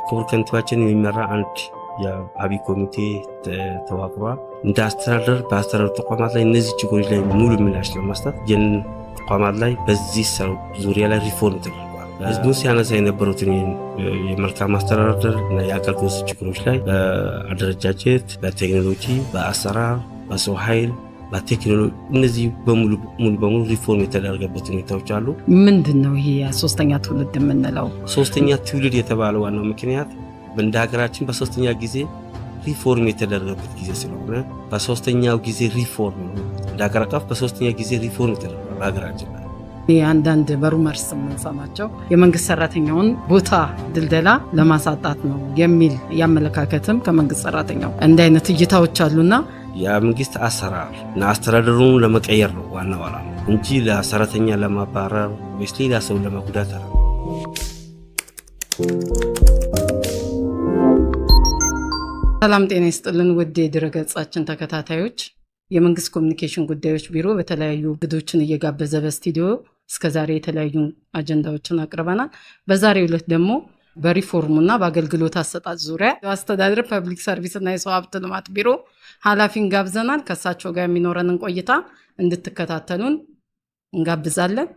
ክቡር ከንቲባችን የሚመራ አንድ የአብይ ኮሚቴ ተዋቅሯል። እንደ አስተዳደር በአስተዳደር ተቋማት ላይ እነዚህ ችግሮች ላይ ሙሉ ምላሽ ለመስጠት ተቋማት ላይ በዚህ ዙሪያ ላይ ሪፎርም ተደርጓል። ህዝቡ ሲያነሳ የነበሩትን የመልካም አስተዳደር እና የአገልግሎት ችግሮች ላይ በአደረጃጀት፣ በቴክኖሎጂ፣ በአሰራር፣ በሰው ኃይል፣ በቴክኖሎጂ እነዚህ በሙሉ ሪፎርም የተደረገበት ሁኔታዎች አሉ። ምንድነው ይሄ ሶስተኛ ትውልድ የምንለው? ሶስተኛ ትውልድ የተባለው ዋናው ምክንያት እንደ ሀገራችን በሶስተኛ ጊዜ ሪፎርም የተደረገበት ጊዜ ስለሆነ በሶስተኛው ጊዜ ሪፎርም እንደ ሀገር አቀፍ በሶስተኛ ጊዜ ሪፎርም የተደረገ በሀገራችን ላይ አንዳንድ በሩመርስ የምንሰማቸው የመንግስት ሰራተኛውን ቦታ ድልደላ ለማሳጣት ነው የሚል ያመለካከትም ከመንግስት ሰራተኛው እንደ አይነት እይታዎች አሉና የመንግስት አሰራር እና አስተዳደሩን ለመቀየር ነው ዋናው ዓላማ እንጂ ለሰራተኛ ለማባረር ወይስ ሌላ ሰው ለመጉዳት አይደለም። ሰላም ጤና ይስጥልን ውድ የድረገጻችን ተከታታዮች፣ የመንግስት ኮሚኒኬሽን ጉዳዮች ቢሮ በተለያዩ እንግዶችን እየጋበዘ በስቱዲዮ እስከዛሬ የተለያዩ አጀንዳዎችን አቅርበናል። በዛሬው ዕለት ደግሞ በሪፎርሙና በአገልግሎት አሰጣጥ ዙሪያ የአስተዳደር ፐብሊክ ሰርቪስ እና የሰው ሀብት ልማት ቢሮ ኃላፊን ጋብዘናል። ከእሳቸው ጋር የሚኖረንን ቆይታ እንድትከታተሉን እንጋብዛለን።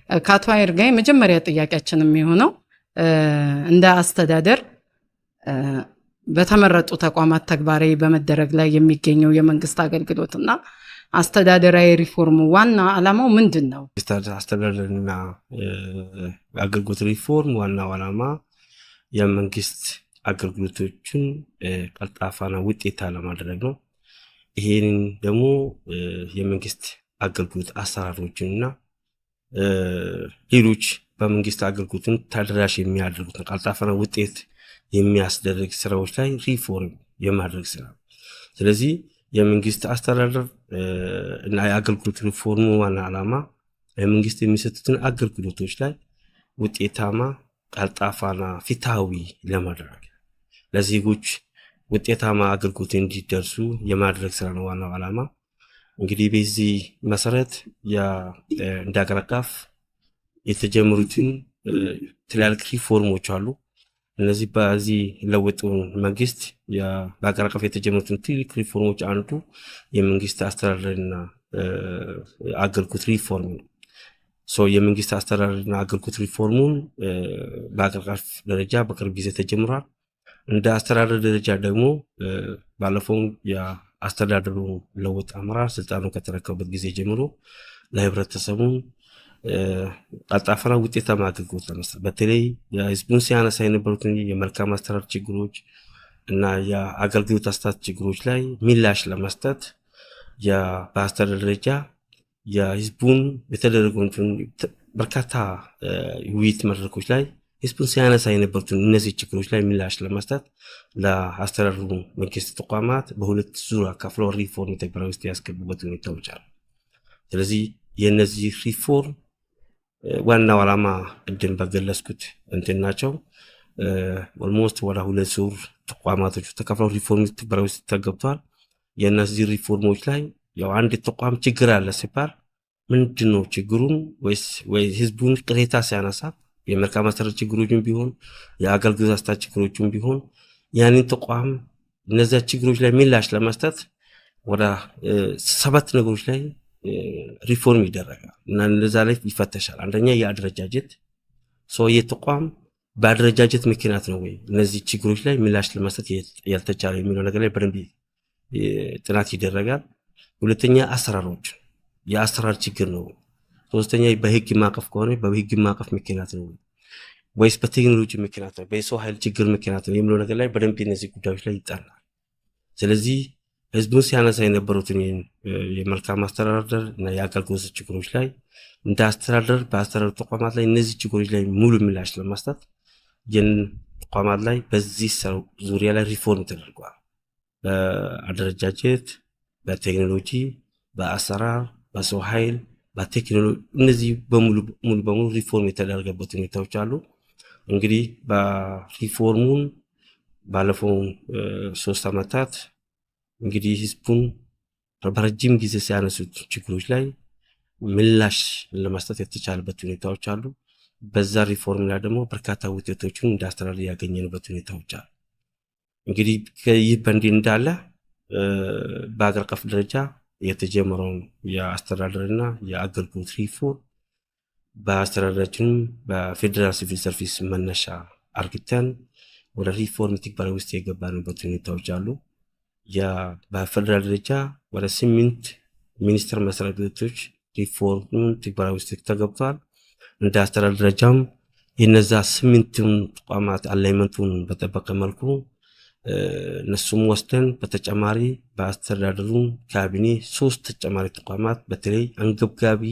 ከአቶ አይር ጋር የመጀመሪያ ጥያቄያችን የሚሆነው እንደ አስተዳደር በተመረጡ ተቋማት ተግባራዊ በመደረግ ላይ የሚገኘው የመንግስት አገልግሎትና አስተዳደራዊ ሪፎርም ዋና ዓላማው ምንድን ነው? አስተዳደርና አገልግሎት ሪፎርም ዋናው ዓላማ የመንግስት አገልግሎቶችን ቀልጣፋና ውጤታማ ለማድረግ ነው። ይሄን ደግሞ የመንግስት አገልግሎት አሰራሮችንና ሌሎች በመንግስት አገልግሎትን ተደራሽ የሚያደርጉትን ቀልጣፋና ውጤት የሚያስደርግ ስራዎች ላይ ሪፎርም የማድረግ ስራ። ስለዚህ የመንግስት አስተዳደር እና የአገልግሎት ሪፎርሙ ዋና ዓላማ የመንግስት የሚሰጡትን አገልግሎቶች ላይ ውጤታማ፣ ቀልጣፋና ፍትሃዊ ለማድረግ ለዜጎች ውጤታማ አገልግሎት እንዲደርሱ የማድረግ ስራ ነው ዋናው ዓላማ። እንግዲህ በዚህ መሰረት እንደ ሀገር አቀፍ የተጀመሩትን ትላልቅ ሪፎርሞች አሉ። እነዚህ በዚህ ለውጡ መንግስት በሀገር አቀፍ የተጀመሩትን ትልቅ ሪፎርሞች አንዱ የመንግስት አስተዳደርና አገልግሎት ሪፎርም ነው። የመንግስት አስተዳደርና አገልግሎት ሪፎርሙን በሀገር አቀፍ ደረጃ በቅርብ ጊዜ ተጀምሯል። እንደ አስተዳደር ደረጃ ደግሞ ባለፈው የአስተዳደሩ ለውጥ አመራር ስልጣኑን ከተረከቡበት ጊዜ ጀምሮ ለህብረተሰቡ ቀልጣፋና ውጤታማ አገልግሎት ለመስጠት በተለይ የህዝቡን ሲያነሳ የነበሩትን የመልካም አስተዳደር ችግሮች እና የአገልግሎት አሰጣጥ ችግሮች ላይ ምላሽ ለመስጠት በአስተዳደር ደረጃ የህዝቡን የተደረጉትን በርካታ ውይይት መድረኮች ላይ ህዝቡን ሲያነሳ የነበሩትን እነዚህ ችግሮች ላይ ምላሽ ለመስጠት ለአስተዳደሩ መንግስት ተቋማት በሁለት ዙር አካፍለው ሪፎርም ተግባራዊ ውስጥ ያስገቡበት ሁኔታዎች አሉ። ስለዚህ የነዚህ ሪፎርም ዋናው ዓላማ ቅድም በገለጽኩት ናቸው። ኦልሞስት ወደ ሁለት ዙር ተቋማቶች ተከፍለው ሪፎርም ተግባራዊ ውስጥ ተገብቷል። የነዚህ ሪፎርሞች ላይ ያው አንድ ተቋም ችግር አለ ሲባል ምንድነው ችግሩን ወይ ህዝቡን ቅሬታ ሲያነሳ የመልካም አስተዳደር ችግሮችን ቢሆን የአገልግሎት አሰጣጥ ችግሮችን ቢሆን ያንን ተቋም እነዚያ ችግሮች ላይ ምላሽ ለመስጠት ወደ 7 ነገሮች ላይ ሪፎርም ይደረጋል እና እንደዛ ላይ ይፈተሻል። አንደኛ የአደረጃጀት የተቋም በአደረጃጀት ምክንያት ነው ወይ እነዚህ ችግሮች ላይ ምላሽ ለመስጠት ያልተቻለ የሚለው ነገር ላይ በደንብ ጥናት ይደረጋል። ሁለተኛ አሰራሮች የአሰራር ችግር ነው። ሶስተኛ በህግ ማዕቀፍ ከሆነ በህግ ማዕቀፍ ምክንያት ነው ወይስ በቴክኖሎጂ ምክንያት ነው በሰው ኃይል ችግር ምክንያት ነው የሚለው ነገር ላይ በደንብ እነዚህ ጉዳዮች ላይ ይጣናል። ስለዚህ ህዝቡን ሲያነሳ የነበሩትን የመልካም አስተዳደር እና የአገልግሎት ችግሮች ላይ እንደ አስተዳደር በአስተዳደር ተቋማት ላይ እነዚህ ችግሮች ላይ ሙሉ ምላሽ ለመስጠት ተቋማት ላይ በዚህ ዙሪያ ላይ ሪፎርም ተደርጓል። በአደረጃጀት፣ በቴክኖሎጂ፣ በአሰራር፣ በሰው ኃይል፣ በቴክኖሎጂ እነዚህ በሙሉ ሪፎርም የተደረገበት ሁኔታዎች አሉ። እንግዲህ በሪፎርሙን ባለፈው 3 ዓመታት እንግዲህ ህዝቡን በረጅም ጊዜ ሲያነሱት ችግሮች ላይ ምላሽ ለመስጠት የተቻለበት ሁኔታዎች አሉ። በዛ ሪፎርም ላይ ደግሞ በርካታ ውጤቶችን እንዳስተዳደር ያገኘንበት ሁኔታዎች አሉ። እንግዲህ ይህ በእንዲህ እንዳለ በአገር አቀፍ ደረጃ የተጀመረውን የአስተዳደርና የአገልግሎት ሪፎርም በአስተዳደራችንም በፌዴራል ሲቪል ሰርቪስ መነሻ አርግተን ወደ ሪፎርም ትግበራ ውስጥ የገባንበት ሁኔታዎች አሉ። በፌዴራል ደረጃ ወደ 8 ሚኒስቴር መስሪያ ቤቶች ሪፎርም ትግበራ ውስጥ ተገብቷል። እንደ አስተዳደር ደረጃም የነዛ 8 ተቋማት አላይመንቱን በጠበቀ መልኩ እነሱም ወስደን በተጨማሪ በአስተዳደሩ ካቢኔ 3 ተጨማሪ ተቋማት በተለይ አንገብጋቢ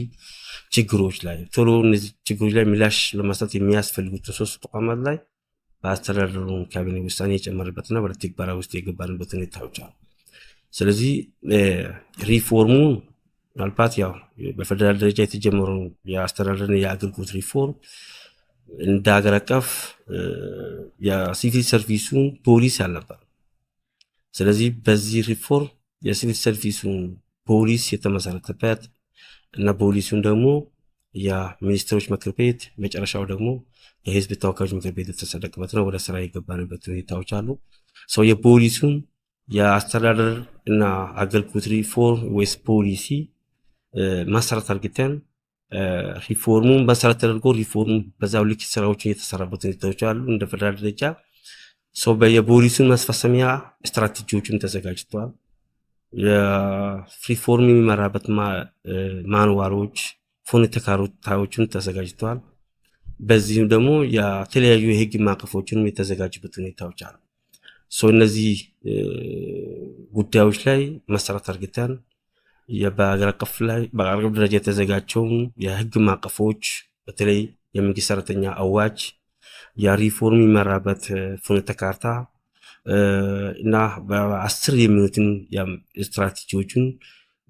ችግሮች ላይ ቶሎ እነዚህ ችግሮች ላይ ምላሽ ለመስጠት የሚያስፈልጉት 3 ተቋማት ላይ በአስተዳደሩ ካቢኔ ውሳኔ የጨመረበትና ወደ ትግበራ ውስጥ የገባንበት ሁኔታዎች አሉ። ስለዚህ ሪፎርሙ ምናልባት ያው በፌደራል ደረጃ የተጀመረው የአስተዳደርና የአገልግሎት ሪፎርም እንደ ሀገር አቀፍ የሲቪል ሰርቪሱን ፖሊስ አልነበር። ስለዚህ በዚህ ሪፎርም የሲቪል ሰርቪሱን ፖሊስ የተመሰረተበት እና ፖሊሱን ደግሞ የሚኒስትሮች ምክር ቤት መጨረሻው ደግሞ የህዝብ ተወካዮች ምክር ቤት የተጸደቀበት ነው ወደ ስራ የገባንበት ሁኔታዎች አሉ። ሰው የፖሊሱን የአስተዳደር እና አገልግሎት ሪፎርም ወይስ ፖሊሲ መሰረት አድርገን ሪፎርሙን መሰረት ተደርጎ ሪፎርሙ በዛው ልክ ስራዎችን የተሰራበት ሁኔታዎች አሉ። እንደ ፌደራል ደረጃ ሰው የፖሊሱን ማስፈጸሚያ ስትራቴጂዎችን ተዘጋጅተዋል። የሪፎርም የሚመራበት ማንዋሎች ፍኖተ ካርታዎችን ተዘጋጅተዋል። በዚህም ደግሞ የተለያዩ የህግ ማዕቀፎችንም የተዘጋጁበት ሁኔታዎች አሉ። እነዚህ ጉዳዮች ላይ መሰረት አድርገን በአገር አቀፍ ደረጃ የተዘጋጀውን የህግ ማዕቀፎች በተለይ የመንግስት ሰራተኛ አዋጅ፣ የሪፎርም የሚመራበት ፍኖተ ካርታ እና በ10 የሚሆኑትን ስትራቴጂዎችን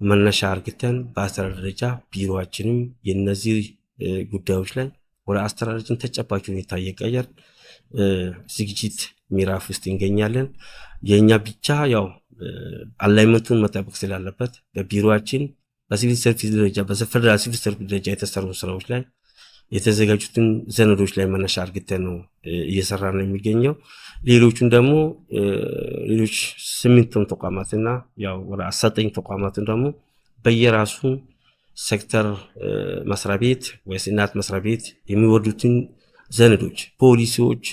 መነሻ አድርገን በአስተዳደር ደረጃ ቢሮአችንም የነዚህ ጉዳዮች ላይ ወደ አስተዳደራችን ተጨባጭ ሁኔታ እየቀየር ዝግጅት ምዕራፍ ውስጥ እንገኛለን። የኛ ብቻ ያው አላይመንቱን መጠበቅ ስላለበት በቢሮአችን በሲቪል ሰርቪስ ደረጃ በፌደራል ሲቪል ሰርቪስ ደረጃ የተሰሩ ስራዎች ላይ የተዘጋጁትን ሰነዶች ላይ መነሻ አድርገን ነው እየሰራ ነው የሚገኘው። ሌሎቹን ደግሞ ሌሎች 8 ተቋማትና ያው ወደ 9 ተቋማትን ደግሞ በየራሱ ሴክተር መስሪያ ቤት ወይስ እናት መስሪያ ቤት የሚወዱትን ሰነዶች፣ ፖሊሲዎች፣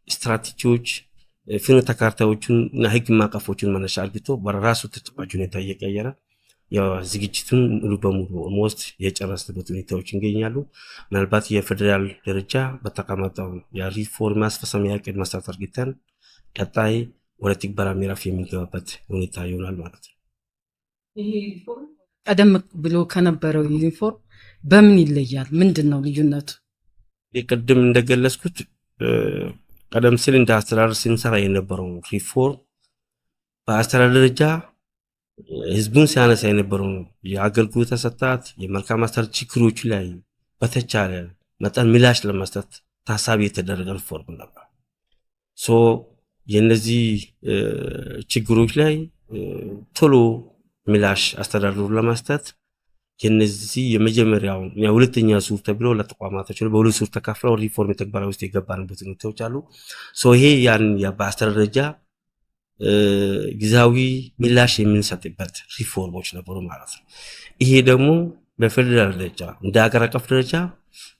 ስትራቴጂዎች፣ ፍኖተ ካርታዎችን እና ህግ ማዕቀፎችን መነሻ አድርጎ በራሱ ተጨባጭ ሁኔታ እየቀየረ ያው ዝግጅቱን ሙሉ በሙሉ ኦልሞስት የጨረስንበት ሁኔታዎች ይገኛሉ። ምናልባት የፌደራል ደረጃ በተቀመጠው የሪፎርም ማስፈጸሚያ ዕቅድ መሰረት አድርገን ቀጣይ ወደ ትግበራ ምዕራፍ የሚገባበት ሁኔታ ይሆናል ማለት ነው። ይሄ ሪፎርም ቀደም ብሎ ከነበረው ሪፎርም በምን ይለያል? ምንድነው ልዩነቱ? የቅድም እንደገለጽኩት ቀደም ሲል እንደ አስተዳደር ስንሰራ የነበረው ሪፎርም በአስተዳደር ደረጃ ህዝቡን ሲያነሳ የነበረው የአገልግሎት አሰጣጥ የመልካም አስተዳደር ችግሮች ላይ በተቻለ መጠን ምላሽ ለመስጠት ታሳቢ የተደረገ ሪፎርም ነበር። የነዚህ ችግሮች ላይ ቶሎ ምላሽ አስተዳደሩ ለመስጠት የነዚህ የመጀመሪያው የሁለተኛ ዙር ተብሎ ለተቋማቶች በሁለት ዙር ተካፍለው ሪፎርም ተግባራ ውስጥ የገባንበት ሁኔታዎች አሉ። ይሄ ያን በአስተዳደር ደረጃ ጊዜያዊ ምላሽ የምንሰጥበት ሪፎርሞች ነበሩ ማለት ነው። ይሄ ደግሞ በፌደራል ደረጃ እንደ ሀገር አቀፍ ደረጃ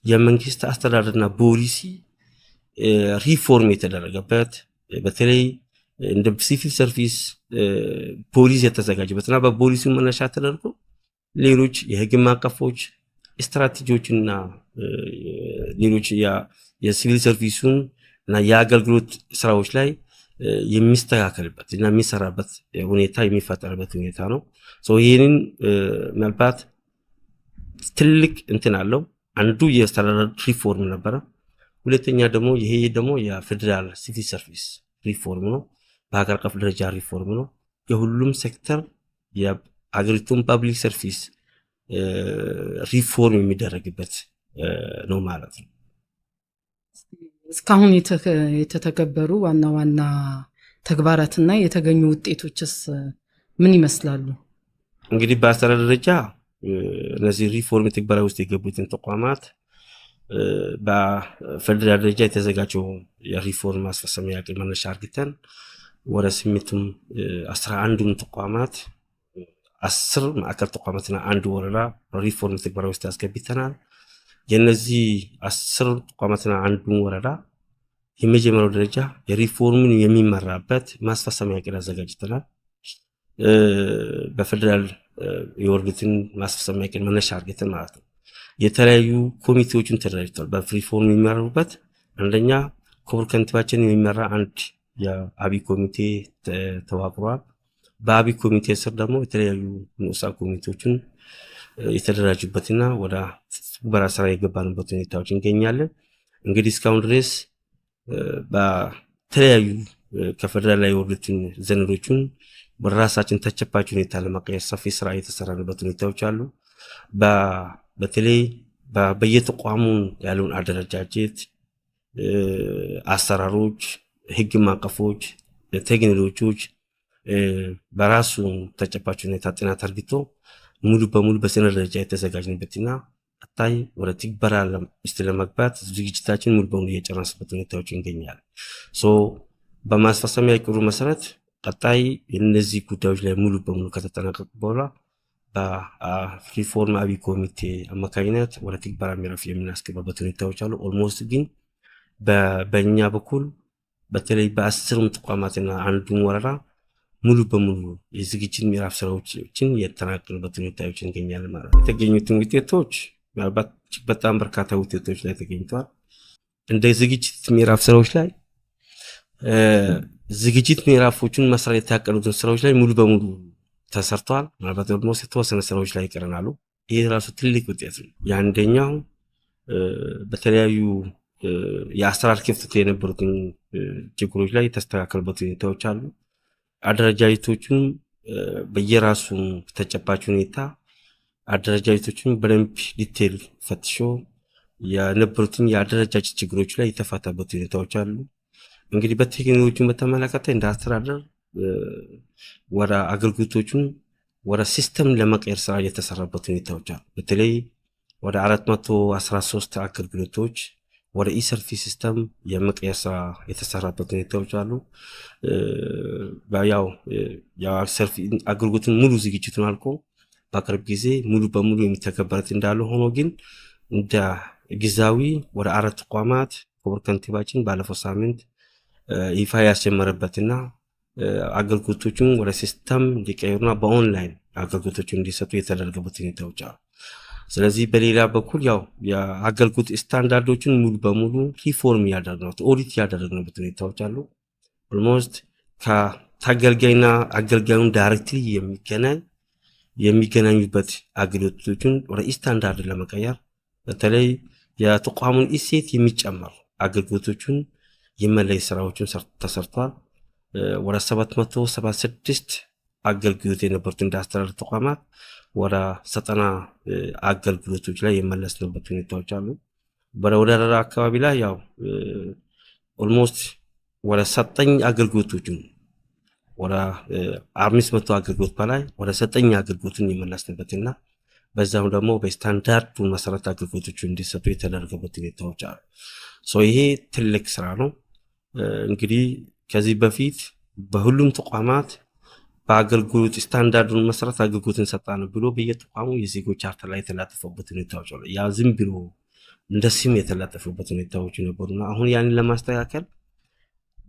የመንግስት አስተዳደርና ፖሊሲ ሪፎርም የተደረገበት በተለይ እንደ ሲቪል ሰርቪስ ፖሊሲ የተዘጋጀበትና በፖሊሲው መነሻ ተደርጎ ሌሎች የህግ ማዕቀፎች ስትራቴጂዎችና ሌሎች የሲቪል ሰርቪሱን እና የአገልግሎት ስራዎች ላይ የሚስተካከልበት እና የሚሰራበት ሁኔታ የሚፈጠርበት ሁኔታ ነው። ይሄንን ምናልባት ትልቅ እንትን አለው። አንዱ የአስተዳደር ሪፎርም ነበረ። ሁለተኛ ደግሞ ይሄ ደግሞ የፌደራል ሲቪል ሰርቪስ ሪፎርም ነው። በሀገር አቀፍ ደረጃ ሪፎርም ነው። የሁሉም ሴክተር የሀገሪቱን ፐብሊክ ሰርቪስ ሪፎርም የሚደረግበት ነው ማለት ነው። እስካሁን የተተገበሩ ዋና ዋና ተግባራትና የተገኙ ውጤቶችስ ምን ይመስላሉ? እንግዲህ በአስተዳደር ደረጃ እነዚህ ሪፎርም ትግበራ ውስጥ የገቡትን ተቋማት በፌደራል ደረጃ የተዘጋጀው የሪፎርም ማስፈጸሚያ ዕቅድ መነሻ አድርገን ወደ 11ዱም ተቋማት 10 ማዕከል ተቋማትና አንድ ወረዳ ሪፎርም ትግበራ ውስጥ ያስገብተናል። የነዚህ 10 ተቋማትና አንዱን ወረዳ የመጀመሪያው ደረጃ የሪፎርሙን የሚመራበት ማስፈጸሚያ ዕቅድ አዘጋጅተናል። በፌደራል የወረዱትን ማስፈጸሚያ ዕቅድ መነሻ አድርገን ማለት ነው። የተለያዩ ኮሚቴዎችን ተደራጅተዋል። በሪፎርም የሚመሩበት አንደኛ ክቡር ከንቲባችን የሚመራ አንድ የአብይ ኮሚቴ ተዋቅሯል። በአብይ ኮሚቴ ስር ደግሞ የተለያዩ ንዑሳን ኮሚቴዎችን የተደራጁበትና ወደ ትግበራ ስራ የገባንበት ሁኔታዎች እንገኛለን። እንግዲህ እስካሁን ድረስ በተለያዩ ከፌደራል ላይ የወረዱትን ዘንዶችን በራሳችን ተጨባጭ ሁኔታ ለመቀየር ሰፊ ስራ የተሰራበት ሁኔታዎች አሉ። በተለይ በየተቋሙ ያለውን አደረጃጀት፣ አሰራሮች፣ ህግ ማዕቀፎች፣ ቴክኖሎጂዎች በራሱ ተጨባጭ ሁኔታ ጥናት አድርጎ ሙሉ በሙሉ በሰነድ ደረጃ የተዘጋጀንበትና ቀጣይ ወደ ትግበራ ውስጥ ለመግባት ዝግጅታችን ሙሉ በሙሉ እየጨረስንበት ሁኔታዎች ይገኛል። በማስፈጸሚያ ዕቅዱ መሰረት ቀጣይ እነዚህ ጉዳዮች ላይ ሙሉ በሙሉ ከተጠናቀቁ በኋላ በሪፎርም አብይ ኮሚቴ አማካኝነት ወደ ትግበራ ምዕራፍ የምናስገባበት ሁኔታዎች አሉ። ኦልሞስት ግን በእኛ በኩል በተለይ በ10ም ተቋማትና አንዱን ወረዳ ሙሉ በሙሉ የዝግጅት ምዕራፍ ስራዎችን የተጠናቀቁበት ሁኔታዎች እንገኛለን ማለት ነው። የተገኙትን ውጤቶች ምናልባት በጣም በርካታ ውጤቶች ላይ ተገኝተዋል። እንደ ዝግጅት ምዕራፍ ስራዎች ላይ ዝግጅት ምዕራፎችን መስራት የታቀዱትን ስራዎች ላይ ሙሉ በሙሉ ተሰርተዋል። ምናልባት ደግሞ የተወሰነ ስራዎች ላይ ይቀረናሉ። ይህ ራሱ ትልቅ ውጤት ነው። የአንደኛው በተለያዩ የአሰራር ክፍተት የነበሩትን ችግሮች ላይ የተስተካከሉበት ሁኔታዎች አሉ። አደረጃጀቶቹን በየራሱ ተጨባጭ ሁኔታ አደረጃጀቶቹን በደንብ ዲቴል ፈትሾ የነበሩትን የአደረጃጀት ችግሮች ላይ የተፈታበት ሁኔታዎች አሉ። እንግዲህ በቴክኖሎጂን በተመለከተ እንደ አስተዳደር ወደ አገልግሎቶቹን ወደ ሲስተም ለመቀየር ስራ የተሰራበት ሁኔታዎች አሉ። በተለይ ወደ 413 አገልግሎቶች ወደ ኢሰርቪስ ሲስተም የመቀየር ስራ የተሰራበት ሁኔታዎች አሉ። ያው አገልግሎቱን ሙሉ ዝግጅቱን አልቆ በቅርብ ጊዜ ሙሉ በሙሉ የሚተገበረት እንዳለ ሆኖ ግን እንደ ጊዜያዊ ወደ 4 ተቋማት ክቡር ከንቲባችን ባለፈው ሳምንት ይፋ ያስጀመረበትና አገልግሎቶቹን ወደ ሲስተም እንዲቀየሩና በኦንላይን አገልግሎቶቹን እንዲሰጡ የተደረገበት ሁኔታዎች አሉ። ስለዚህ በሌላ በኩል ያው የአገልግሎት ስታንዳርዶችን ሙሉ በሙሉ ሪፎርም ያደረግነው ኦዲት ያደረግነበት ሁኔታዎች አሉ። ኦልሞስት ከተገልጋይና አገልጋዩን ዳይሬክትሊ የሚገናኙበት አገልግሎቶችን ወደ ስታንዳርድ ለመቀየር በተለይ የተቋሙን እሴት የሚጨምር አገልግሎቶችን የመለይ ስራዎችን ተሰርቷል። ወደ 776 አገልግሎት የነበሩት እንዳስተዳደር ተቋማት ወደ 90 አገልግሎቶች ላይ የመለስንበት ሁኔታዎች አሉ። በወረዳ አካባቢ ላይ ያው ኦልሞስት ወደ 9 አገልግሎቶችን ወደ 500 አገልግሎት በላይ ወደ 9 አገልግሎትን የመለስንበትና በዛም ደግሞ በስታንዳርዱ መሰረት አገልግሎቶቹ እንዲሰጡ የተደረገበት ሁኔታዎች አሉ። ይሄ ትልቅ ስራ ነው። እንግዲህ ከዚህ በፊት በሁሉም ተቋማት በአገልግሎት ስታንዳርዱን መሰረት አገልግሎትን ሰጣን ብሎ በየተቋሙ የዜጎች ቻርተር ላይ የተላጠፈበት ሁኔታዎች አሉ። ያ ዝም ብሎ እንደ ስም የተላጠፈበት ሁኔታዎች ነበሩና አሁን ያንን ለማስተካከል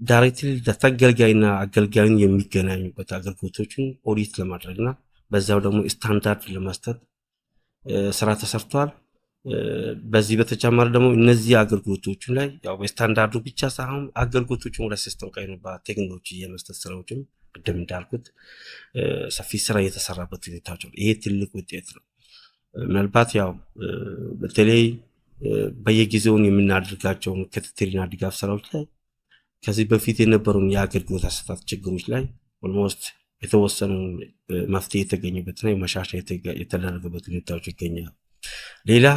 ዳይሬክትሊ ተገልጋይና አገልጋዩን የሚገናኙበት አገልግሎቶችን ኦዲት ለማድረግና በዛው ደግሞ ስታንዳርድ ለመስጠት ስራ ተሰርቷል። በዚህ በተጨማሪ ደግሞ እነዚህ አገልግሎቶችን ላይ ያው በስታንዳርዱ ብቻ ሳይሆን አገልግሎቶችን ወደ ሲስተም ቀይሩባ ቴክኖሎጂ የመስጠት ስራዎችን ቅድም እንዳልኩት ሰፊ ስራ የተሰራበት ሁኔታዎች ነው። ይሄ ትልቅ ውጤት ነው። ምናልባት ያው በተለይ በየጊዜውን የምናደርጋቸውን ክትትልና ድጋፍ ስራዎች ላይ ከዚህ በፊት የነበሩን የአገልግሎት አሰጣጥ ችግሮች ላይ ኦልሞስት የተወሰኑ መፍትሄ የተገኘበትና የመሻሻያ የተደረገበት ሁኔታዎች ይገኛሉ። ሌላ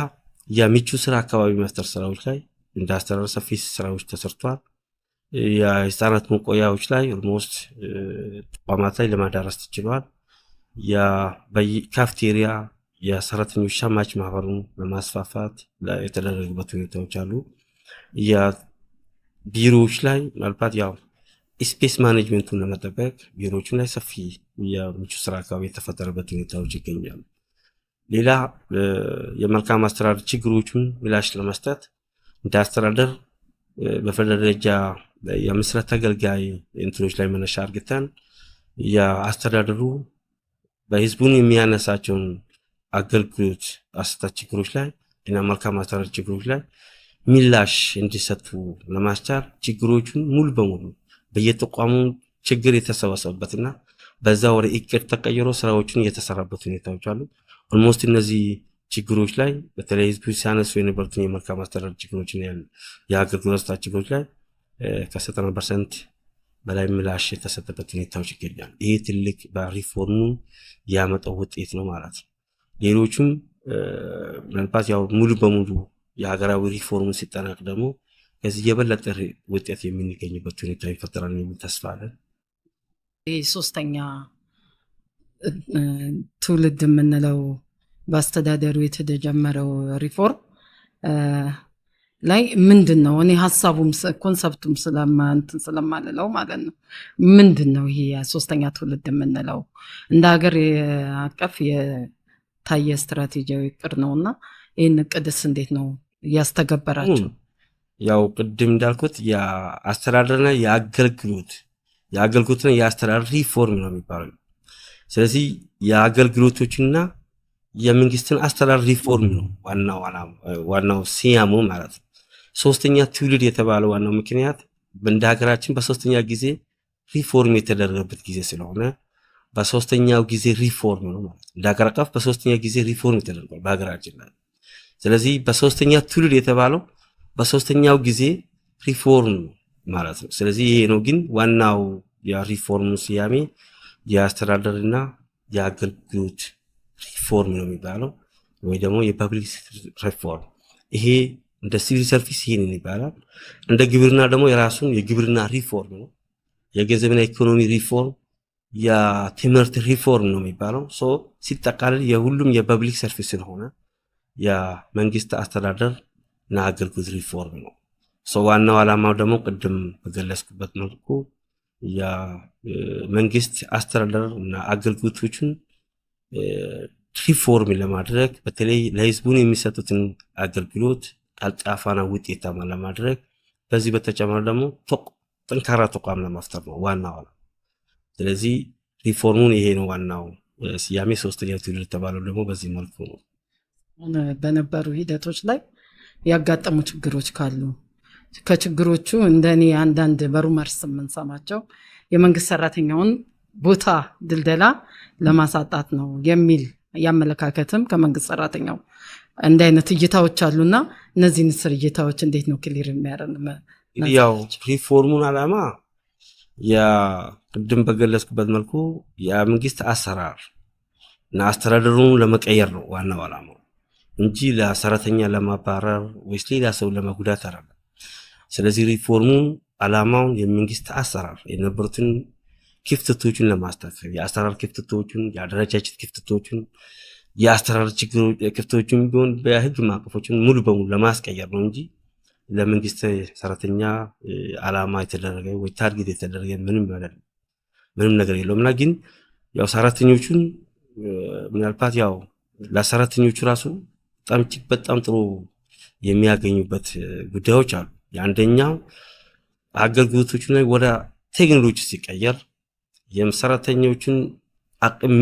የምቹ ስራ አካባቢ መፍጠር ስራዎች ላይ እንደ አስተዳደር ሰፊ ስራዎች ተሰርቷል። የህፃናት መቆያዎች ላይ ኦልሞስት ተቋማት ላይ ለማዳረስ ተችሏል። የካፍቴሪያ የሰራተኞች ሸማች ማህበሩን ለማስፋፋት የተደረገበት ሁኔታዎች አሉ። የቢሮዎች ላይ ምናልባት ያው ስፔስ ማኔጅመንቱን ለመጠበቅ ቢሮዎቹ ላይ ሰፊ የምቹ ስራ አካባቢ የተፈጠረበት ሁኔታዎች ይገኛሉ። ሌላ የመልካም አስተዳደር ችግሮቹን ምላሽ ለመስጠት እንደ አስተዳደር በፌደራል ደረጃ የምስረት ተገልጋይ እንትኖች ላይ መነሻ አርግተን የአስተዳደሩ በህዝቡን የሚያነሳቸውን አገልግሎት አሰጣጥ ችግሮች ላይ እና መልካም አስተዳደር ችግሮች ላይ ምላሽ እንዲሰጡ ለማስቻል ችግሮቹን ሙሉ በሙሉ በየተቋሙ ችግር የተሰበሰበበትና በዛ ወደ እቅድ ተቀይሮ ስራዎችን እየተሰራበት ሁኔታዎች አሉ። ኦልሞስት እነዚህ ችግሮች ላይ በተለይ ህዝቡ ሲያነሱ የነበሩትን የመልካም አስተዳደር ችግሮችን የአገልግሎት አሰጣጥ ችግሮች ላይ ከ90% በላይ ምላሽ የተሰጠበት ሁኔታዎች ይገኛል። ይሄ ትልቅ በሪፎርሙ ያመጣው ውጤት ነው ማለት ነው። ሌሎችም ምናልባት ያው ሙሉ በሙሉ የሀገራዊ ሪፎርሙ ሲጠናቅ ደግሞ ከዚህ የበለጠ ውጤት የምንገኝበት ሁኔታ ይፈጠራል የሚል ተስፋ አለን። ይህ ሶስተኛ ትውልድ የምንለው በአስተዳደሩ የተጀመረው ሪፎርም ላይ ምንድን ነው? እኔ ሀሳቡም ኮንሰፕቱም ስለማልለው ማለት ነው። ምንድን ነው ይሄ ሶስተኛ ትውልድ የምንለው? እንደ ሀገር አቀፍ የታየ ስትራቴጂያዊ እቅድ ነው እና ይህን እቅድስ እንዴት ነው እያስተገበራቸው? ያው ቅድም እንዳልኩት የአስተዳደርና የአገልግሎትና የአስተዳደር ሪፎርም ነው የሚባለው። ስለዚህ የአገልግሎቶችና የመንግስትን አስተዳደር ሪፎርም ነው ዋናው ሲያሙ ማለት ነው። ሶስተኛ ትውልድ የተባለው ዋናው ምክንያት እንደ ሀገራችን በሶስተኛ ጊዜ ሪፎርም የተደረገበት ጊዜ ስለሆነ በሶስተኛው ጊዜ ሪፎርም ነው ማለት ነው። እንደ ሀገር አቀፍ በሶስተኛ ጊዜ ሪፎርም ተደርጓል በሀገራችን ላይ። ስለዚህ በሶስተኛ ትውልድ የተባለው በሶስተኛው ጊዜ ሪፎርም ማለት ነው። ስለዚህ ይሄ ነው ግን ዋናው የሪፎርሙ ስያሜ የአስተዳደርና የአገልግሎት ሪፎርም ነው የሚባለው ወይ ደግሞ የፐብሊክ ሪፎርም። ይሄ እንደ ሲቪል ሰርቪስ ይሄንን ይባላል። እንደ ግብርና ደግሞ የራሱን የግብርና ሪፎርም ነው። የገንዘብና ኢኮኖሚ ሪፎርም፣ የትምህርት ሪፎርም ነው የሚባለው። ሲጠቃለል የሁሉም የፐብሊክ ሰርቪስ ስለሆነ የመንግስት አስተዳደር እና አገልግሎት ሪፎርም ነው። ዋናው ዓላማው ደግሞ ቅድም በገለጽኩበት መልኩ የመንግስት አስተዳደር እና አገልግሎቶችን ሪፎርም ለማድረግ በተለይ ለህዝቡን የሚሰጡትን አገልግሎት ቀልጣፋና ውጤታማ ለማድረግ በዚህ በተጨማሪ ደግሞ ጠንካራ ተቋም ለመፍጠር ነው ዋናው። ስለዚህ ሪፎርሙን ይሄ ነው ዋናው ስያሜ። ሶስተኛ ትውልድ የተባለው ደግሞ በዚህ መልኩ ነው። በነበሩ ሂደቶች ላይ ያጋጠሙ ችግሮች ካሉ ከችግሮቹ እንደኔ አንዳንድ በሩመርስ የምንሰማቸው የመንግስት ሰራተኛውን ቦታ ድልደላ ለማሳጣት ነው የሚል ያመለካከትም ከመንግስት ሰራተኛው እንደ አይነት እይታዎች አሉና እነዚህን ስር እይታዎች እንዴት ነው ክሊር የሚያደርግ? ያው ሪፎርሙን ዓላማ ቅድም በገለጽኩበት መልኩ የመንግስት አሰራር እና አስተዳደሩን ለመቀየር ነው ዋናው ዓላማው እንጂ ለሰራተኛ ለማባረር ወይስ ሌላ ሰው ለመጉዳት አይደለም። ስለዚህ ሪፎርሙን ዓላማውን የመንግስት አሰራር የነበሩትን ክፍተቶችን ለማስተካከል የአሰራር ክፍተቶችን፣ የአደረጃጀት ክፍተቶችን፣ የአስተራር ክፍተቶችን ቢሆን በህግ ማዕቀፎችን ሙሉ በሙሉ ለማስቀየር ነው እንጂ ለመንግስት ሰራተኛ ዓላማ የተደረገ ወይ ታርጌት የተደረገ ምንም ነገር የለውም። እና ግን ያው ሰራተኞቹን ምናልባት ያው ለሰራተኞቹ ራሱ በጣም ጥሩ የሚያገኙበት ጉዳዮች አሉ። የአንደኛው አገልግሎቶቹን ላይ ወደ ቴክኖሎጂ ሲቀየር የሰራተኞቹን አቅም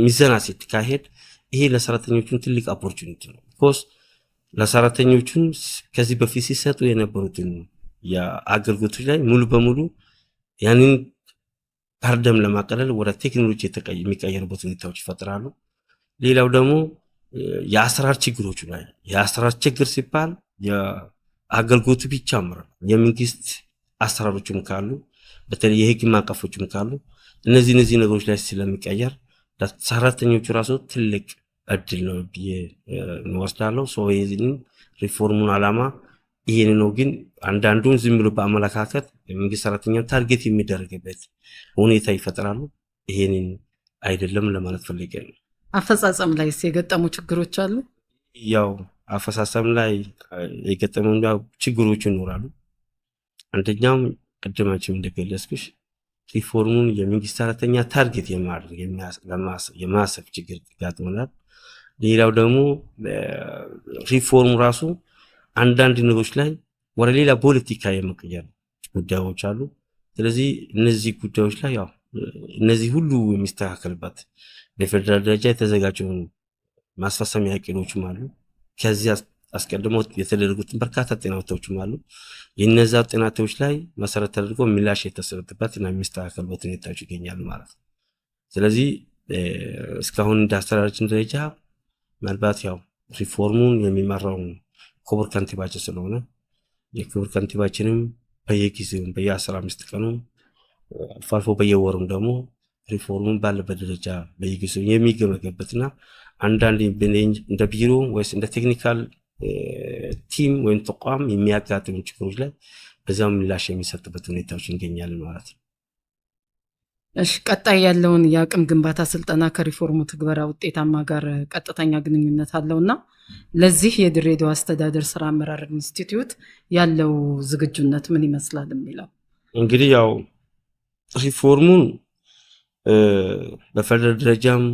ሚዘና ሲካሄድ ይሄ ለሰራተኞቹን ትልቅ ኦፖርቹኒቲ ነው። ቢኮዝ ለሰራተኞቹን ከዚህ በፊት ሲሰጡ የነበሩትን የአገልግሎቶች ላይ ሙሉ በሙሉ ያንን ፓራዳይም ለማቀለል ወደ ቴክኖሎጂ የሚቀየርበት ሁኔታዎች ይፈጥራሉ። ሌላው ደግሞ የአሰራር ችግሮች ላይ የአሰራር ችግር ሲባል የአገልግሎቱ ብቻ አምራል የመንግስት አሰራሮችም ካሉ በተለይ የህግ ማዕቀፎችም ካሉ እነዚህ ነገሮች ላይ ስለሚቀየር ለሰራተኞቹ ራሱ ትልቅ እድል ነው ብዬ እንወስዳለሁ። ይህንን ሪፎርሙን ዓላማ ይሄን ነው። ግን አንዳንዱን ዝም ብሎ በአመለካከት የመንግስት ሰራተኛ ታርጌት የሚደረግበት ሁኔታ ይፈጥራሉ። ይሄንን አይደለም ለማለት ፈልጌ ነው። አፈጻጸም ላይ የገጠሙ ችግሮች አሉ? ያው አፈሳሰም ላይ የገጠሙ ችግሮች ይኖራሉ። አንደኛው ቅድማችን እንደገለጽኩሽ ሪፎርሙን የመንግስት ሰራተኛ ታርጌት የማድረግ የማሰብ ችግር ያጋጥመናል። ሌላው ደግሞ ሪፎርሙ ራሱ አንዳንድ ነገሮች ላይ ወደ ሌላ ፖለቲካ የመቀየር ጉዳዮች አሉ። ስለዚህ እነዚህ ጉዳዮች ላይ ያው እነዚህ ሁሉ የሚስተካከልበት በፌደራል ደረጃ የተዘጋጀው ማስፈጸሚያ እቅዶችም አሉ። ከዚህ አስቀድሞ የተደረጉትን በርካታ ጥናቶችም አሉ። የነዛ ጥናቶች ላይ መሰረት ተደርጎ ምላሽ የተሰጠበት እና የሚስተካከልበት ሁኔታዎች ይገኛሉ ማለት ነው። ስለዚህ እስካሁን እንዳስተዳደራችን ደረጃ ምናልባት ያው ሪፎርሙን የሚመራው ክቡር ከንቲባችን ስለሆነ የክቡር ከንቲባችንም በየጊዜው በየ15 ቀኑ አልፎ አልፎ በየወሩም ደግሞ ሪፎርሙን ባለበት ደረጃ በየጊዜው የሚገመገበትና አንዳንድ እንደ ቢሮ ወይስ እንደ ቴክኒካል ቲም ወይም ተቋም የሚያጋጥሙ ችግሮች ላይ በዛው ምላሽ የሚሰጥበት ሁኔታዎች ይገኛሉ ማለት ነው። እሺ፣ ቀጣይ ያለውን የአቅም ግንባታ ስልጠና ከሪፎርሙ ትግበራ ውጤታማ ጋር ቀጥተኛ ግንኙነት አለውና ለዚህ የድሬዳዋ አስተዳደር ስራ አመራር ኢንስቲትዩት ያለው ዝግጁነት ምን ይመስላል የሚለው እንግዲህ ያው ሪፎርሙን በፌደራል ደረጃም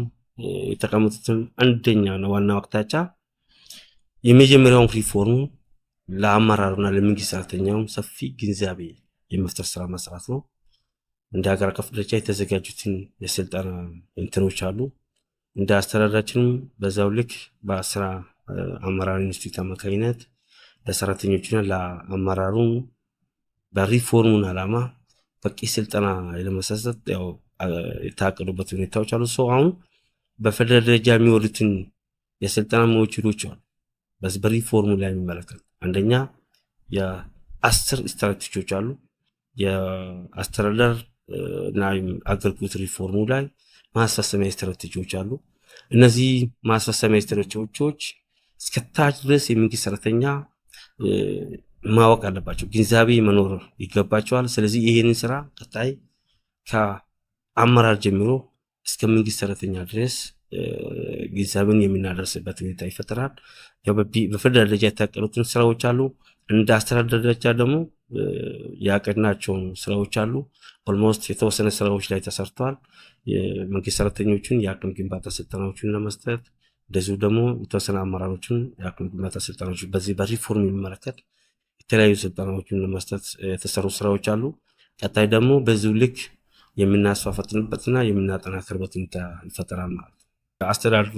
የተቀመጡትን አንደኛ ነው ዋና አቅጣጫ የመጀመሪያውን ሪፎርሙ ለአመራሩና ለመንግስት ሰራተኛውም ሰፊ ግንዛቤ የመፍጠር ስራ መስራት ነው። እንደ ሀገር አቀፍ ደረጃ የተዘጋጁትን የስልጠና እንትኖች አሉ። እንደ አስተዳደራችንም በዛው ልክ በስራ አመራር ኢንስቲትዩት አማካኝነት ለሰራተኞችና ለአመራሩ በሪፎርሙን ዓላማ በቂ ስልጠና ለመስጠት ያው የታቀዱበት ሁኔታዎች አሉ። ሰው አሁን በፌደራል ደረጃ የሚወዱትን የስልጠና ሞጁሎች አሉ። በሪፎርሙ ላይ የሚመለከት አንደኛ የ10 ስትራቴጂዎች አሉ። የአስተዳደር እና አገልግሎት ሪፎርሙ ላይ ማስፈጸሚያ ስትራቴጂዎች አሉ። እነዚህ ማስፈጸሚያ ስትራቴጂዎች እስከታች ድረስ የመንግስት ሰራተኛ ማወቅ አለባቸው፣ ግንዛቤ መኖር ይገባቸዋል። ስለዚህ ይሄንን ስራ ቀጣይ ከአመራር ጀምሮ እስከ መንግስት ሰራተኛ ድረስ ግንዛቤን የምናደርስበት ሁኔታ ይፈጠራል። ያው በፌደራል ደረጃ የታቀዱትን ስራዎች አሉ። እንደ አስተዳደር ደረጃ ደግሞ ያቀድናቸውን ስራዎች አሉ። ኦልሞስት የተወሰነ ስራዎች ላይ ተሰርተዋል። የመንግስት ሰራተኞችን የአቅም ግንባታ ስልጠናዎችን ለመስጠት እንደዚሁ ደግሞ የተወሰነ አመራሮችን የአቅም ግንባታ ስልጠናዎች በዚህ በሪፎርም የሚመለከት የተለያዩ ስልጠናዎችን ለመስጠት የተሰሩ ስራዎች አሉ። ቀጣይ ደግሞ በዚሁ ልክ የምናስፋፋትንበትና የምናጠናክርበት ሁኔታ ይፈጠራል ማለት ነው። አስተዳደሩ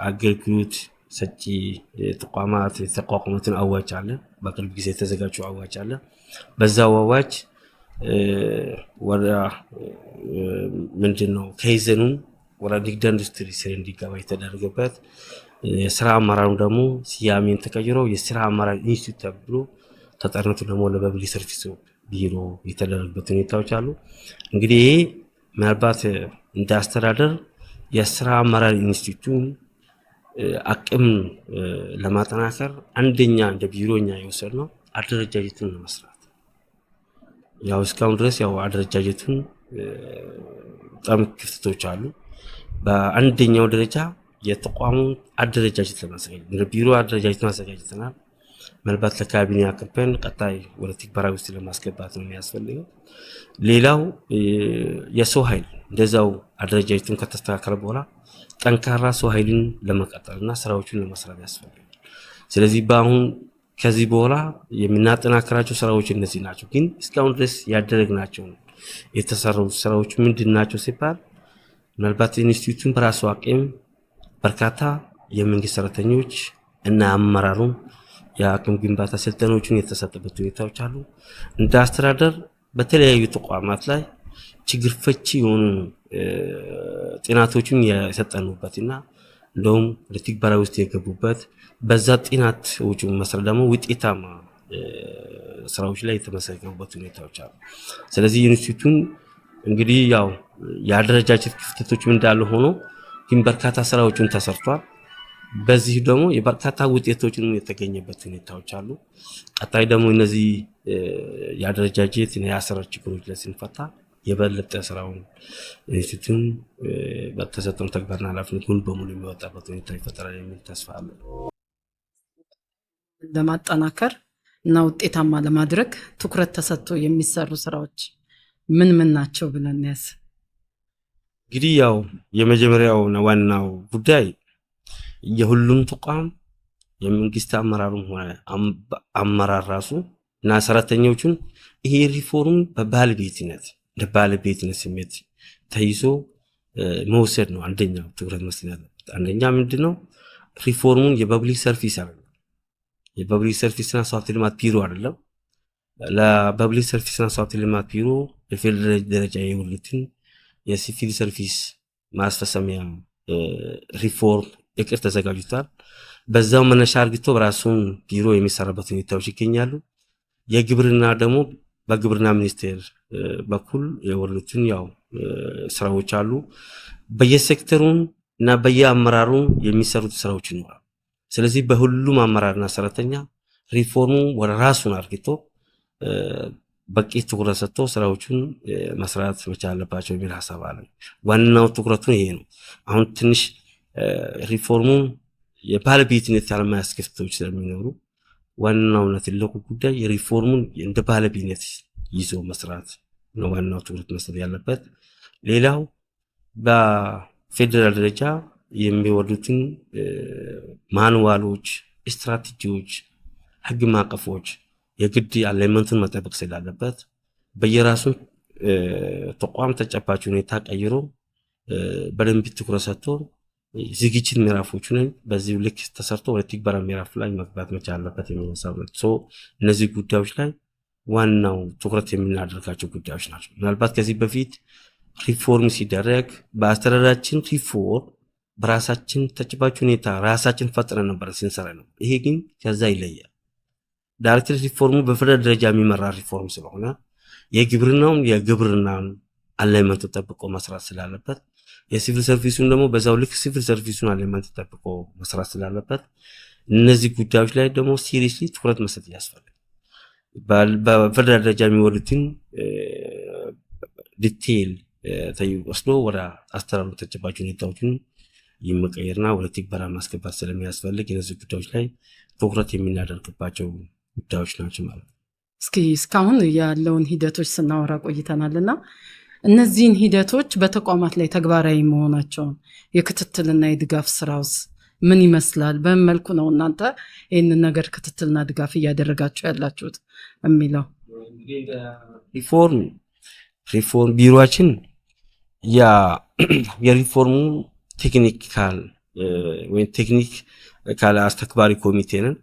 አገልግሎት ሰጪ ተቋማት የተቋቋሙትን አዋጅ አለ። በቅርብ ጊዜ የተዘጋጀው አዋጅ አለ። በዛው አዋጅ ወደ ምንድነው ከይዘኑን ወደ ንግድ ኢንዱስትሪ ስር እንዲገባ የተደረገበት የስራ አመራሩ ደግሞ ስያሜን ተቀይሮ የስራ አመራር ኢንስቲትዩት ተብሎ ተጠርነቱ ደግሞ ለፐብሊክ ሰርቪስ ቢሮ የተደረገበት ሁኔታዎች አሉ። እንግዲህ ይሄ ምናልባት እንደ አስተዳደር የስራ አመራር ኢንስቲትዩቱን አቅም ለማጠናከር አንደኛ እንደ ቢሮኛ የወሰድነው አደረጃጀቱን መስራት። ያው እስካሁን ድረስ ያው አደረጃጀቱን በጣም ክፍተቶች አሉ። በአንደኛው ደረጃ የተቋሙን አደረጃጀት ለማዘጋጀት እንደ ቢሮ አደረጃጀት ማዘጋጀትናል። ምናልባት ለካቢኔ አቅርበን ቀጣይ ወደ ተግባራ ውስጥ ለማስገባት ነው የሚያስፈልገው። ሌላው የሰው ኃይል እንደዛው አደረጃጀቱን ከተስተካከለ በኋላ ጠንካራ ሰው ኃይልን ለመቀጠልና ስራዎችን ለመስራት ያስፈልጋል። ስለዚህ በአሁን ከዚህ በኋላ የምናጠናክራቸው ስራዎች እነዚህ ናቸው። ግን እስካሁን ድረስ ያደረግናቸው የተሰሩ ስራዎች ምንድናቸው ሲባል ምናልባት ኢንስቲትዩቱን በራሱ አቅም በርካታ የመንግስት ሰራተኞች እና አመራሩን የአቅም ግንባታ ስልጠናዎችን የተሰጠበት ሁኔታዎች አሉ። እንደ አስተዳደር በተለያዩ ተቋማት ላይ ችግር ፈቺ የሆኑ ጥናቶችን የሰጠኑበትና እንደውም ለትግበራ ውስጥ የገቡበት በዛ ጥናቶች መሰረት ደግሞ ውጤታማ ስራዎች ላይ የተመሰገኑበት ሁኔታዎች አሉ። ስለዚህ ኢንስቲትዩቱን እንግዲህ ያው የአደረጃጀት ክፍተቶች እንዳለ ሆኖ ግን በርካታ ስራዎችን ተሰርቷል። በዚህ ደግሞ የበርካታ ውጤቶችን የተገኘበት ሁኔታዎች አሉ። ቀጣይ ደግሞ እነዚህ የአደረጃጀት እና የአሰራር ችግሮች ላይ ስንፈታ የበለጠ ስራውን ኢንስቲትዩቱን በተሰጠው ተግባርና ኃላፊነት ሙሉ በሙሉ የሚወጣበት ሁኔታ ይፈጠራል የሚል ተስፋ አለ። ለማጠናከር እና ውጤታማ ለማድረግ ትኩረት ተሰጥቶ የሚሰሩ ስራዎች ምን ምን ናቸው ብለን ያስ እንግዲህ ያው የመጀመሪያውና ዋናው ጉዳይ የሁሉም ተቋም የመንግስት አመራሩም ሆነ አመራር ራሱ እና ሰራተኞቹን ይሄ ሪፎርም በባለቤትነት ስሜት ተይዞ መውሰድ ነው አንደኛው ትኩረት መስጠት ያለበት። አንደኛ ምንድነው ሪፎርሙን የፐብሊክ ሰርቪስ አይደለም፣ የፐብሊክ ሰርቪስና ሶፍት ልማት ቢሮ አይደለም። ለፐብሊክ ሰርቪስና ሶፍት ልማት ቢሮ በፌደራል ደረጃ የወሉትን የሲቪል ሰርቪስ ማስፈጸሚያ ሪፎርም እቅድ ተዘጋጅቷል። በዛው መነሻ አርግቶ በራሱን ቢሮ የሚሰራበት ሁኔታዎች ይገኛሉ። የግብርና ደግሞ በግብርና ሚኒስቴር በኩል የወሉትን ያው ስራዎች አሉ። በየሴክተሩን እና በየአመራሩ የሚሰሩት ስራዎች ይኖራሉ። ስለዚህ በሁሉም አመራርና ሰራተኛ ሪፎርሙ ወደ ራሱን አርግቶ በቂ ትኩረት ሰጥቶ ስራዎቹን መስራት መቻል አለባቸው የሚል ሐሳብ አለ። ዋናው ትኩረቱ ይሄ ነው። አሁን ትንሽ ሪፎርሙ የባለቤትነት ያለማያስከፍቶች ስለሚኖሩ ዋናውና ትልቁ ጉዳይ የሪፎርሙን እንደ ባለቤትነት ይዞ መስራት ነው ዋናው ትኩረት መስጠት ያለበት። ሌላው በፌደራል ደረጃ የሚወርዱትን ማንዋሎች፣ ስትራቴጂዎች፣ ህግ ማዕቀፎች የግድ አላይመንቱን መጠበቅ ስላለበት በየራሱ ተቋም ተጨባጭ ሁኔታ ቀይሮ በደንብ ትኩረት ሰጥቶ ዝግጅት ምዕራፎችን በዚህ ልክ ተሰርቶ ወደ ትግበራ ምዕራፍ ላይ መግባት መቻል አለበት የሚመስለው ነው። እነዚህ ጉዳዮች ላይ ዋናው ትኩረት የምናደርጋቸው ጉዳዮች ናቸው። ምናልባት ከዚህ በፊት ሪፎርም ሲደረግ በአስተዳደራችን ሪፎርም በራሳችን ተጨባጭ ሁኔታ ራሳችን ፈጥረን ነበር ስንሰራ ነው። ይሄ ግን ከዛ ይለያል። ዳይሬክት ሪፎርሙ በፌደራል ደረጃ የሚመራ ሪፎርም ስለሆነ የግብርናውን አላይመንት ተጠብቆ መስራት ስላለበት የሲቪል ሰርቪሱን ደግሞ በዛው ልክ ሲቪል ሰርቪሱን አላይመንት ተጠብቆ መስራት ስላለበት እነዚህ ጉዳዮች ላይ ደግሞ ሲሪየስሊ ትኩረት መስጠት ያስፈልጋል። በፌደራል ደረጃ የሚወሉትን ዲቴይል ወስዶ ወደ አስተዳደሩ ተጨባጭ ሁኔታዎችን ይመቀየርና ወደ ትግበራ ማስገባት ስለሚያስፈልግ እነዚህ ጉዳዮች ላይ ትኩረት የምናደርግባቸው ጉዳዮች ናቸው ማለት ነው። እስኪ እስካሁን ያለውን ሂደቶች ስናወራ ቆይተናልና እነዚህን ሂደቶች በተቋማት ላይ ተግባራዊ መሆናቸውን የክትትልና የድጋፍ ስራውስ ምን ይመስላል? በምን መልኩ ነው እናንተ ይህንን ነገር ክትትልና ድጋፍ እያደረጋችሁ ያላችሁት የሚለው? ሪፎርም ቢሮአችን የሪፎርሙ ቴክኒካል አስተግባሪ ኮሚቴ ነን።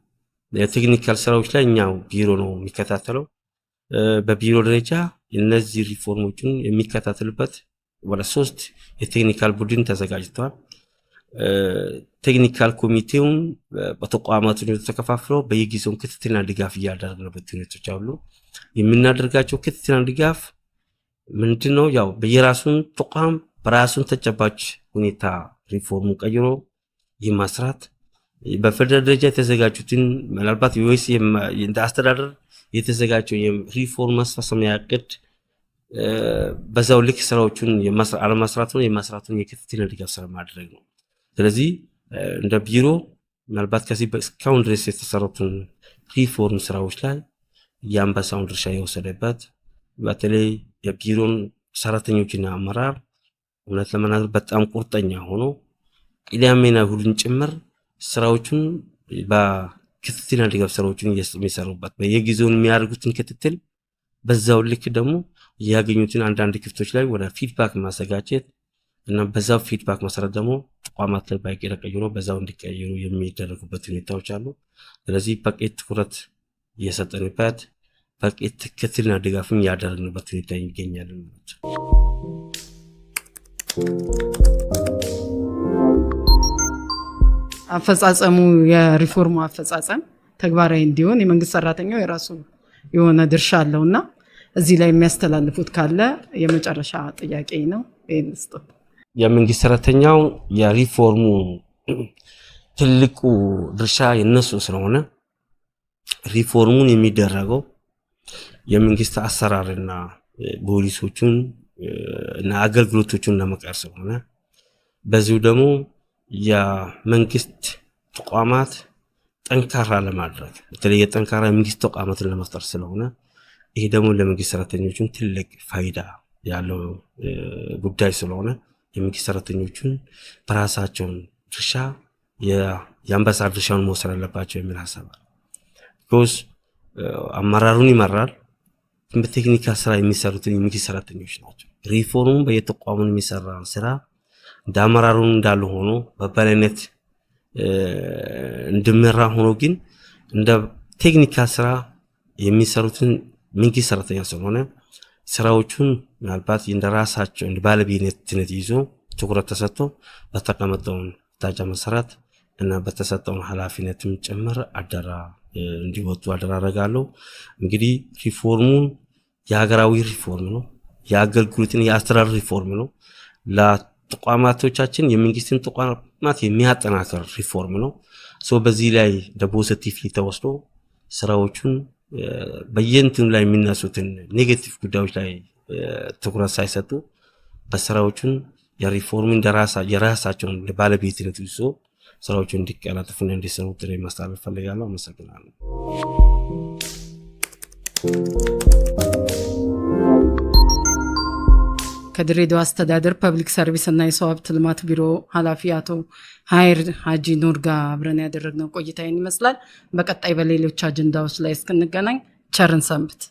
የቴክኒካል ስራዎች ላይ እኛው ቢሮ ነው የሚከታተለው። በቢሮ ደረጃ እነዚህ ሪፎርሞችን የሚከታተልበት ወደ 3 የቴክኒካል ቡድን ተዘጋጅተዋል። ቴክኒካል ኮሚቴውን በተቋማቱ ተከፋፍለው በየጊዜው ክትትልና ድጋፍ እያደረግንበት ሁኔታዎች አሉ። የምናደርጋቸው ክትትልና ድጋፍ ምንድነው? ያው በየራሱን ተቋም በራሱን ተጨባጭ ሁኔታ ሪፎርሙ ቀይሮ የማስራት በፌደራል ደረጃ የተዘጋጁትን ምናልባት ዩኤስ እንደ አስተዳደር የተዘጋጀው የሪፎርም ማስፈጸሚያ ዕቅድ በዛው ልክ ስራዎቹን አለመስራቱን የማስራቱን የክትትልና ድጋፍ ስራ ማድረግ ነው። ስለዚህ እንደ ቢሮ ምናልባት ከዚህ እስካሁን ድረስ የተሰሩትን ሪፎርም ስራዎች ላይ የአንበሳውን ድርሻ የወሰደበት በተለይ የቢሮን ሰራተኞችና አመራር እውነት ለመናገር በጣም ቁርጠኛ ሆኖ ቅዳሜና እሁድን ጭምር ስራዎቹን በክትትልና ድጋፍ ስራዎችን የሚሰሩበት በየጊዜው የሚያደርጉትን ክትትል በዛው ልክ ደግሞ ያገኙትን አንዳንድ ክፍቶች ላይ ወደ ፊድባክ ማዘጋጀት እና በዛው ፊድባክ መሰረት ደግሞ ተቋማት ላይ ባይቀር ቀይሮ በዛው እንዲቀየሩ የሚደረጉበት ሁኔታዎች አሉ። ስለዚህ በቂ ትኩረት እየሰጠንበት በቂ ክትትልና ድጋፍን ያደረግንበት ሁኔታ ይገኛል ማለት ነው። አፈጻጸሙ የሪፎርሙ አፈጻጸም ተግባራዊ እንዲሆን የመንግስት ሰራተኛው የራሱ የሆነ ድርሻ አለውና እዚህ ላይ የሚያስተላልፉት ካለ የመጨረሻ ጥያቄ ነው። የመንግስት ሰራተኛው የሪፎርሙ ትልቁ ድርሻ የነሱ ስለሆነ ሪፎርሙን የሚደረገው የመንግስት አሰራርና ፖሊሶቹን እና አገልግሎቶቹን ለመቀየር ስለሆነ በዚሁ ደግሞ የመንግስት ተቋማት ጠንካራ ለማድረግ በተለይ የጠንካራ መንግስት ተቋማትን ለመፍጠር ስለሆነ ይሄ ደግሞ ለመንግስት ሰራተኞችን ትልቅ ፋይዳ ያለው ጉዳይ ስለሆነ የመንግስት ሰራተኞችን በራሳቸው ድርሻ የአንበሳ ድርሻውን መውሰድ አለባቸው የሚል ሐሳብ አለ። ቢኮዝ አመራሩን ይመራል፣ በቴክኒካል ስራ የሚሰሩት የመንግስት ሰራተኞች ናቸው። ሪፎርሙን በየተቋሙ የሚሰራው ስራ እንደ አመራሩን እንዳለ ሆኖ በበላይነት እንደመራ ሆኖ ግን እንደ ቴክኒካል ስራ የሚሰሩትን መንግስት ሰራተኛ ስለሆነ ስራዎቹን ምናልባት እንደራሳቸው እንደ ባለቤትነት ይዞ ትኩረት ተሰጥቶ በተቀመጠው ታጫ መሰረት እና በተሰጠው ኃላፊነትም ጭምር አደራ እንዲወጡ አደራረጋለሁ። እንግዲህ ሪፎርሙን የሀገራዊ ሪፎርም ነው፣ የአገልግሎትን የአስተዳደር ሪፎርም ነው። ለተቋማቶቻችን የመንግስትን ተቋማት የሚያጠናክር ሪፎርም ነው። በዚህ ላይ በፖዚቲቭ ተወስዶ ስራዎቹን በየእንትኑ ላይ የሚነሱትን ኔጌቲቭ ጉዳዮች ላይ ትኩረት ሳይሰጡ በስራዎቹን የሪፎርሙን የራሳቸውን ባለቤትነት ይዞ ስራዎቹን እንዲቀላጠፉና እንዲሰሩ ጥሪ ማስተላለፍ ፈልጋለሁ። አመሰግናለሁ። ከድሬዳዋ አስተዳደር ፐብሊክ ሰርቪስ እና የሰው ሀብት ልማት ቢሮ ኃላፊ አቶ ሀይር ሀጂ ኑር ጋር አብረን ያደረግነው ቆይታ ይመስላል። በቀጣይ በሌሎች አጀንዳዎች ላይ እስክንገናኝ ቸርን ሰንብት።